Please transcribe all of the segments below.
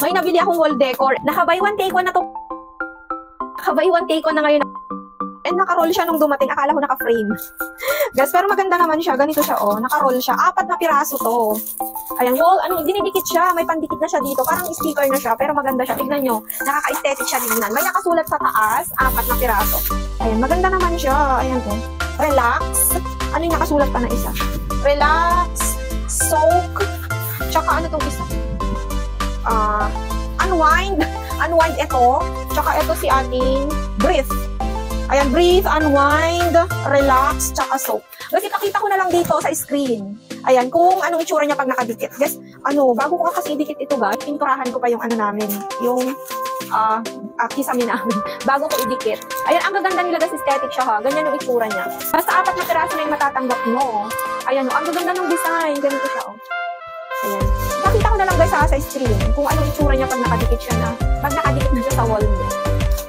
May nabili akong wall decor. Naka-buy one take one na to. Naka-buy one take one na ngayon. And naka-roll siya nung dumating. Akala ko naka-frame. Guys, pero maganda naman siya. Ganito siya, oh. Naka-roll siya. 4 na piraso to. Ayan, wall, dinidikit siya. May pandikit na siya dito. Parang sticker na siya. Pero maganda siya. Tignan nyo. Nakaka-aesthetic siya tingnan. May nakasulat sa taas. 4 na piraso. Ayan, maganda naman siya. Ayan to. Relax. Ano yung nakasulat pa na isa? Relax. Soak. Tsaka ano tong isa? Unwind. Unwind ito. Tsaka ito si ating breathe. Ayan, breathe, unwind, relax, tsaka soak. Kasi pakita ko na lang dito sa screen. Ayan, kung anong itsura niya pag nakadikit. Guys, bago ko kasi dikit ito guys, pinturahan ko pa yung ano namin, yung kisame namin. Bago ko idikit. Ayan, ang gaganda nila guys, aesthetic siya ha. Ganyan yung itsura niya. Basta 4 na piraso na yung matatanggap mo. Ayan, ang gaganda ng design. Ganito siya, oh. Ayan. Pakita ko na lang guys sa screen kung anong itsura niya pag nakadikit siya na. Pag nakadikit na siya sa wall niya.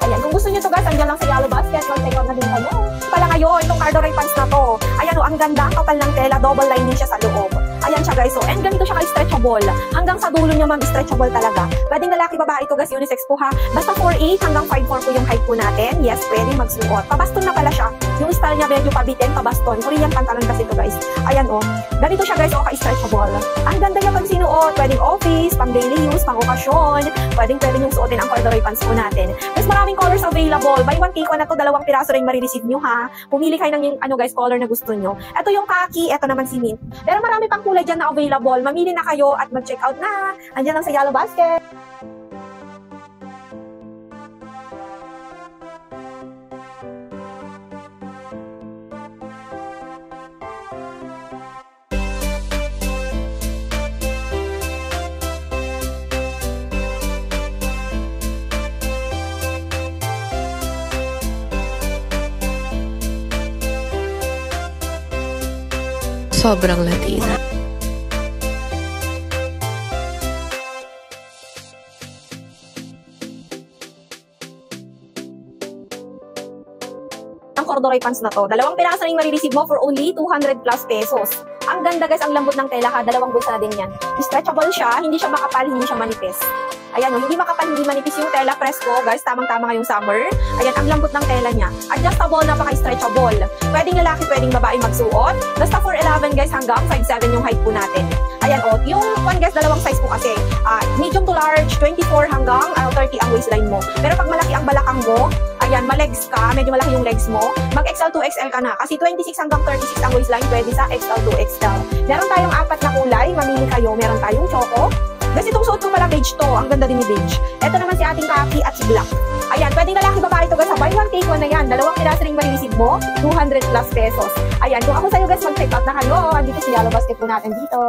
Ayan, kung gusto niyo to guys, andyan lang sa Yellow Basket. Mag-check out na din kayo. Pala ngayon, itong corduroy pants na to. Ayan o, ang ganda, ang kapal ng tela. Double line din siya sa loob. Ayan siya guys. So, and ganito siya ka-stretchable. Hanggang sa dulo niya stretchable talaga. Pwedeng lalaki, babae ito guys, unisex po ha. Basta 4'8 hanggang 5'4 po yung height po natin. Yes, pwede magsuot. Pabaston na pala siya. Yung style niya medyo pabitin, pabaston. Korean pantalon kasi ito guys. Ayan o. Ganito siya guys, o ka-stretchable. Ang ganda niya pag sinuot. Pwedeng office, pang daily use, pang okasyon. Pwede yung suotin ang corduroy pants po natin. Mas maraming colors available. Buy one take one na to, 2 piraso rin marireceive nyo ha. Pumili kayo ng yung guys, color na gusto nyo. Ito yung khaki, ito naman si mint. Pero marami pang kulay dyan na available. Mamili na kayo at mag-check out na. Andyan lang sa Yellow Basket. Sobrang Latina. Ang corduroy pants na to, 2 piraso na yung marireceive mo for only 200 plus pesos. Ang ganda guys, ang lambot ng tela ha, 2 bulsa na din yan. Stretchable siya, hindi siya makapal, hindi siya manipis. Ayan o, hindi makapal, hindi manipis yung tela, presko guys, tamang-tama ngayong summer. Ayan, ang lambot ng tela niya. Adjustable, napaka-stretchable. Pwedeng lalaki, pwedeng babae magsuot. Basta 4'11 guys hanggang 5'7 yung height po natin. Ayan o, yung one guys, 2 size po kasi. Medium to large, 24 hanggang 30 ang waistline mo. Pero pag malaki ang balakang mo, ayan, ma-legs ka, medyo malaki yung legs mo, mag-XL to XL ka na. Kasi 26 hanggang 36 ang waistline, pwede sa XL to XL. Meron tayong 4 na kulay, mamili kayo. Meron tayong choco. Kasi itong suot ko pala beige to. Ang ganda din ni beige. Ito naman si ating khaki at si black. Ayan, pwedeng lalaki, babae ito guys. Buy one take one na yan. 2 piraso ring marireceive mo. 200 plus pesos. Ayan, kung ako sa'yo guys, mag-check out na kayo. Andito si Yellow Basket po natin dito.